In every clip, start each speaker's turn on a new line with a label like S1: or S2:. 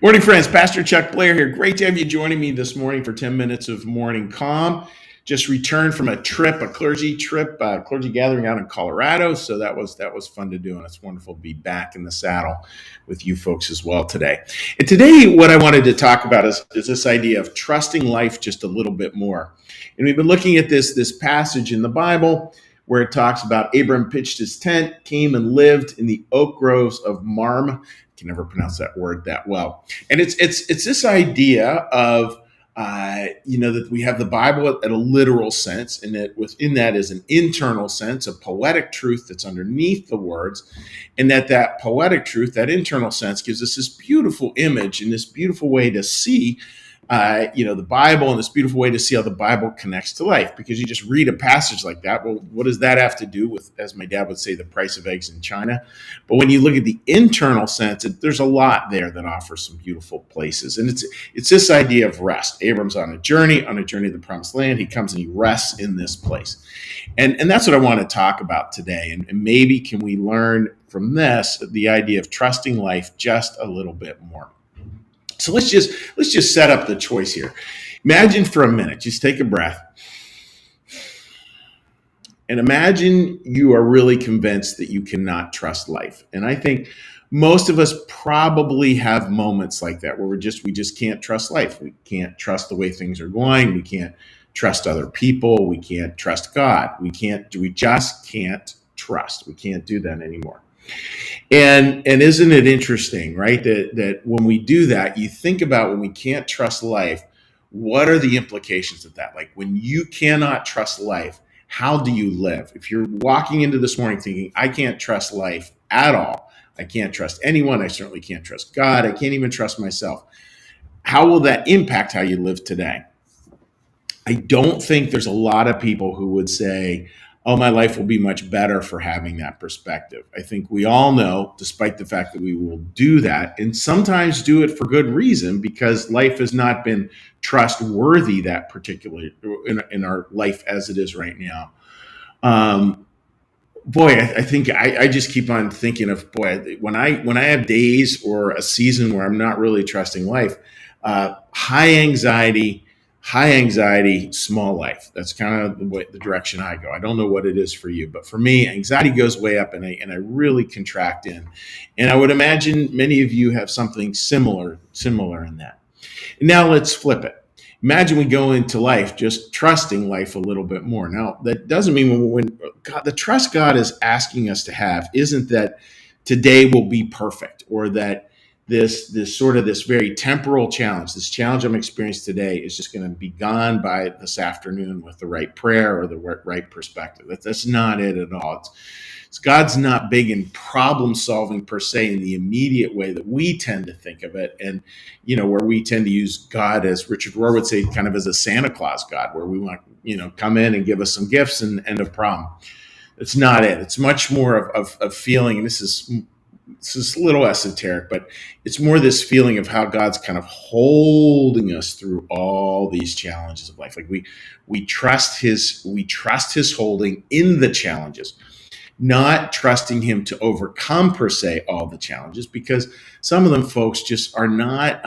S1: Morning, friends. Pastor Chuck Blair here. Great to have you joining me this morning for 10 minutes of morning calm. Just returned from a clergy trip, clergy gathering out in Colorado. So that was fun to do, and it's wonderful to be back in the saddle with you folks as well today. And today, what I wanted to talk about is this idea of trusting life just a little bit more. And we've been looking at this passage in the Bible where it talks about Abram pitched his tent, came and lived in the oak groves of Marme. I can never pronounce that word that well. And it's this idea of that we have the Bible at a literal sense, and that within that is an internal sense, a poetic truth that's underneath the words, and that poetic truth, that internal sense, gives us this beautiful image and this beautiful way to see the Bible, and this beautiful way to see how the Bible connects to life. Because you just read a passage like that, well, what does that have to do with, as my dad would say, the price of eggs in China? But when you look at the internal sense, there's a lot there that offers some beautiful places. And it's this idea of rest. Abram's on a journey to the promised land. He comes and he rests in this place. And that's what I want to talk about today. And maybe can we learn from this the idea of trusting life just a little bit more. So let's just set up the choice here. Imagine for a minute, just take a breath, and imagine you are really convinced that you cannot trust life. And I think most of us probably have moments like that where we just can't trust life. We can't trust the way things are going. We can't trust other people. We can't trust God. We just can't trust. We can't do that anymore. And isn't it interesting, right? That when we do that, you think about when we can't trust life, what are the implications of that? Like when you cannot trust life, how do you live? If you're walking into this morning thinking, I can't trust life at all, I can't trust anyone, I certainly can't trust God, I can't even trust myself, how will that impact how you live today? I don't think there's a lot of people who would say, oh, my life will be much better for having that perspective. I think we all know, despite the fact that we will do that, and sometimes do it for good reason, because life has not been trustworthy that particular in our life as it is right now. I think I just keep on thinking of, when I have days or a season where I'm not really trusting life, high anxiety, small life. That's kind of the direction I go. I don't know what it is for you, but for me, anxiety goes way up, and I really contract in. And I would imagine many of you have something similar in that. Now let's flip it. Imagine we go into life just trusting life a little bit more. Now, that doesn't mean when God, the trust God is asking us to have isn't that today will be perfect, or that this very temporal challenge, this challenge I'm experiencing today, is just going to be gone by this afternoon with the right prayer or the right perspective. That's not it at all. It's God's not big in problem solving per se in the immediate way that we tend to think of it, and where we tend to use God, as Richard Rohr would say, kind of as a Santa Claus God, where we want come in and give us some gifts and end of problem. It's not it. It's much more of feeling, and this is a little esoteric, but it's more this feeling of how God's kind of holding us through all these challenges of life. Like we trust his holding in the challenges, not trusting him to overcome per se all the challenges, because some of them, folks, just are not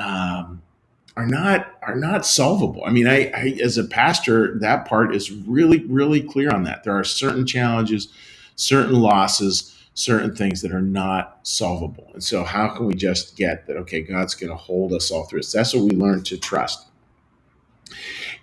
S1: solvable. I mean, I as a pastor, that part is really, really clear on that. There are certain challenges, certain losses, certain things that are not solvable. And so how can we just get that, okay, God's going to hold us all through this? That's what we learn to trust.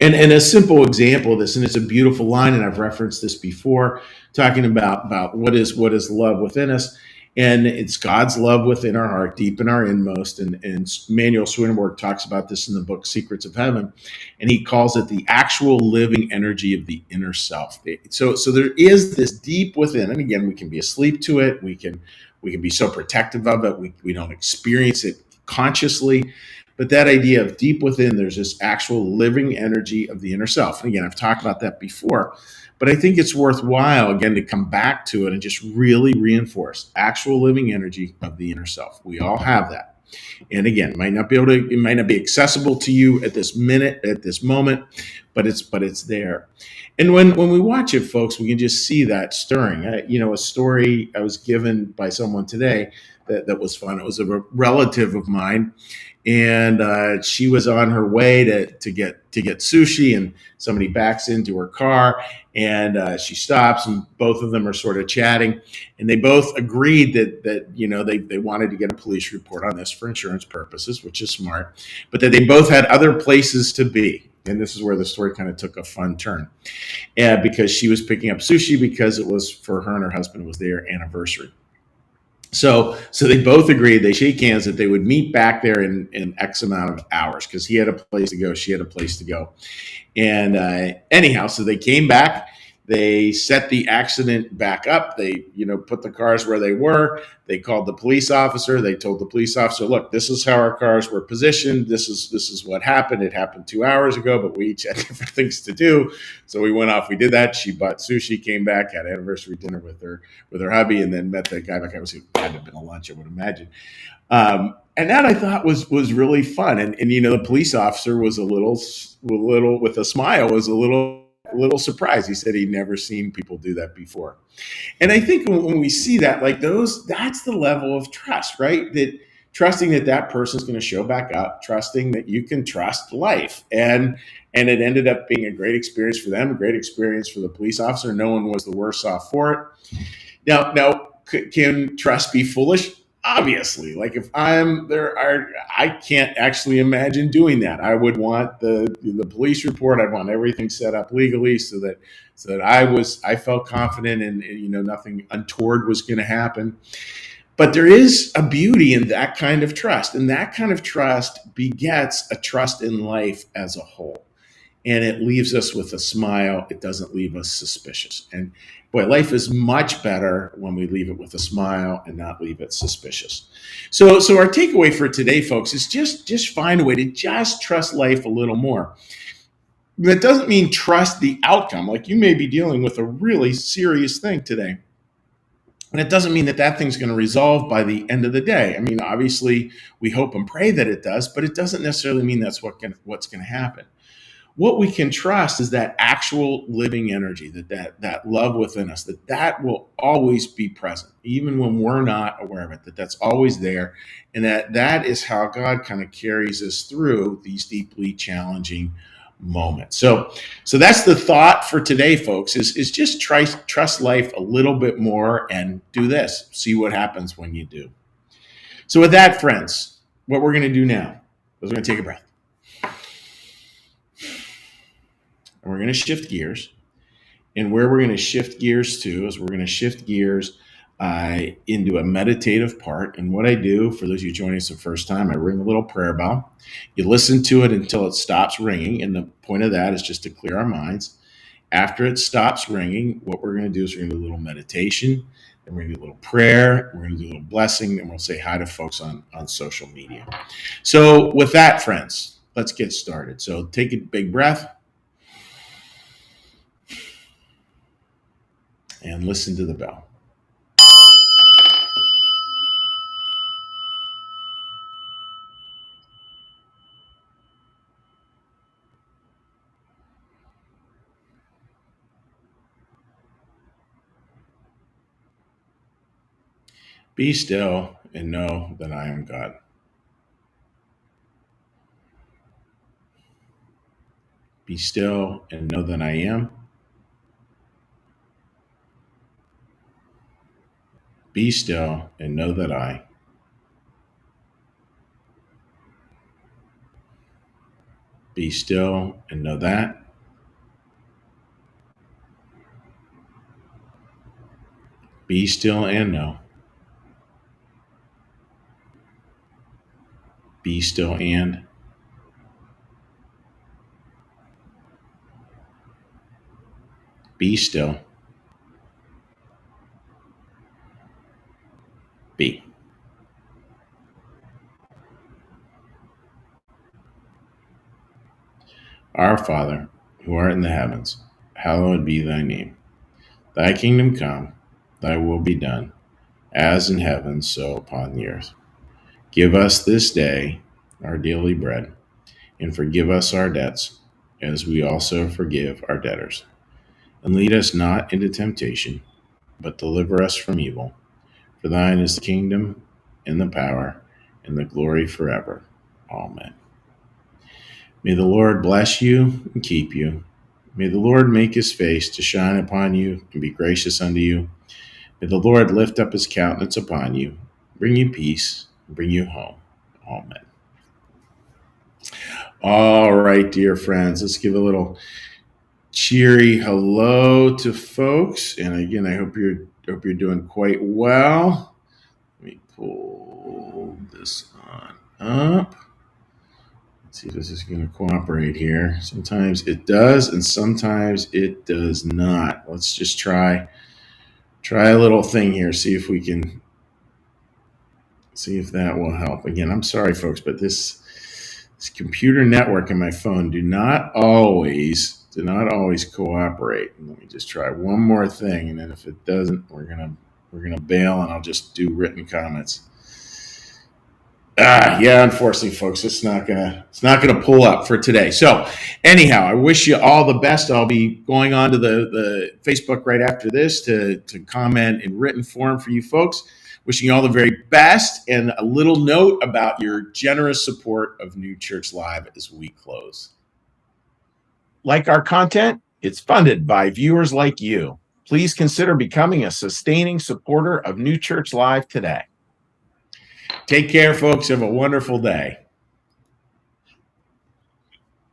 S1: And a simple example of this, and it's a beautiful line, and I've referenced this before, talking about what is love within us. And it's God's love within our heart, deep in our inmost. And Manuel Swedenborg talks about this in the book Secrets of Heaven, and he calls it the actual living energy of the inner self. So there is this deep within, and again, we can be asleep to it. We can be so protective of it. We don't experience it consciously. But that idea of deep within, there's this actual living energy of the inner self. And again, I've talked about that before. But I think it's worthwhile, again, to come back to it and just really reinforce actual living energy of the inner self. We all have that. And again, it might not be accessible to you at this moment, but it's there. And when we watch it, folks, we can just see that stirring. A story I was given by someone today that was fun. It was a relative of mine, and she was on her way to get sushi, and somebody backs into her car, and she stops, and both of them are sort of chatting, and they both agreed that they wanted to get a police report on this for insurance purposes, which is smart, but that they both had other places to be. And this is where the story kind of took a fun turn, and because she was picking up sushi because it was for her and her husband, it was their anniversary. So they both agreed, they shake hands, that they would meet back there in X amount of hours, because he had a place to go, she had a place to go. And anyhow, so they came back. They set the accident back up. They, put the cars where they were. They called the police officer. They told the police officer, "Look, this is how our cars were positioned. This is what happened. It happened 2 hours ago, but we each had different things to do. So we went off. We did that. She bought sushi, came back, had anniversary dinner with her hubby, and then met the guy back. It had to have been a lunch, I would imagine." And that, I thought, was really fun. And the police officer was a little with a smile, was a little surprised. He said he'd never seen people do that before. And I think when we see that, like that's the level of trust, right? That trusting that person's going to show back up, trusting that you can trust life. And it ended up being a great experience for them, a great experience for the police officer. No one was the worse off for it. Now, can trust be foolish? Obviously. Like, if I'm there, I can't actually imagine doing that. I would want the police report. I'd want everything set up legally so that I felt confident, and nothing untoward was going to happen. But there is a beauty in that kind of trust, and that kind of trust begets a trust in life as a whole. And it leaves us with a smile. It doesn't leave us suspicious. And boy, life is much better when we leave it with a smile and not leave it suspicious. So our takeaway for today, folks, is just find a way to just trust life a little more. That doesn't mean trust the outcome. Like, you may be dealing with a really serious thing today, and it doesn't mean that thing's going to resolve by the end of the day. I mean, obviously, we hope and pray that it does, but it doesn't necessarily mean that's what's going to happen. What we can trust is that actual living energy, that love within us, that will always be present, even when we're not aware of it, that's always there. And that is how God kind of carries us through these deeply challenging moments. So that's the thought for today, folks, is just trust life a little bit more and do this. See what happens when you do. So with that, friends, what we're going to do now is we're going to take a breath. And we're going to shift gears. And where we're going to shift gears to is we're going to shift gears into a meditative part. And what I do, for those of you joining us the first time, I ring a little prayer bell. You listen to it until it stops ringing. And the point of that is just to clear our minds. After it stops ringing, what we're going to do is we're going to do a little meditation. Then we're going to do a little prayer. We're going to do a little blessing. And we'll say hi to folks on social media. So with that, friends, let's get started. So take a big breath. And listen to the bell. Be still and know that I am God. Be still and know that I am. Be still and know that I. Be still and know that. Be still and know. Be still and. Be still. Be. Our Father, who art in the heavens, hallowed be thy name. Thy kingdom come, thy will be done, as in heaven, so upon the earth. Give us this day our daily bread, and forgive us our debts, as we also forgive our debtors. And lead us not into temptation, but deliver us from evil. For thine is the kingdom, and the power, and the glory forever. Amen. May the Lord bless you and keep you. May the Lord make his face to shine upon you and be gracious unto you. May the Lord lift up his countenance upon you, bring you peace, and bring you home. Amen. All right, dear friends, let's give a little cheery hello to folks. And again, I hope you're doing quite well. Let me pull this on up. Let's see if this is going to cooperate here. Sometimes it does, and sometimes it does not. Let's just try a little thing here. See if that will help. Again, I'm sorry, folks, but this computer network and my phone do not always cooperate. Let me just try one more thing, and then if it doesn't, we're gonna bail, and I'll just do written comments. Yeah, unfortunately, folks, it's not gonna pull up for today. So anyhow, I wish you all the best. I'll be going on to the Facebook right after this to comment in written form for you folks. Wishing you all the very best, and a little note about your generous support of New Church Live as we close. Like our content? It's funded by viewers like you. Please consider becoming a sustaining supporter of New Church Live today. Take care, folks. Have a wonderful day.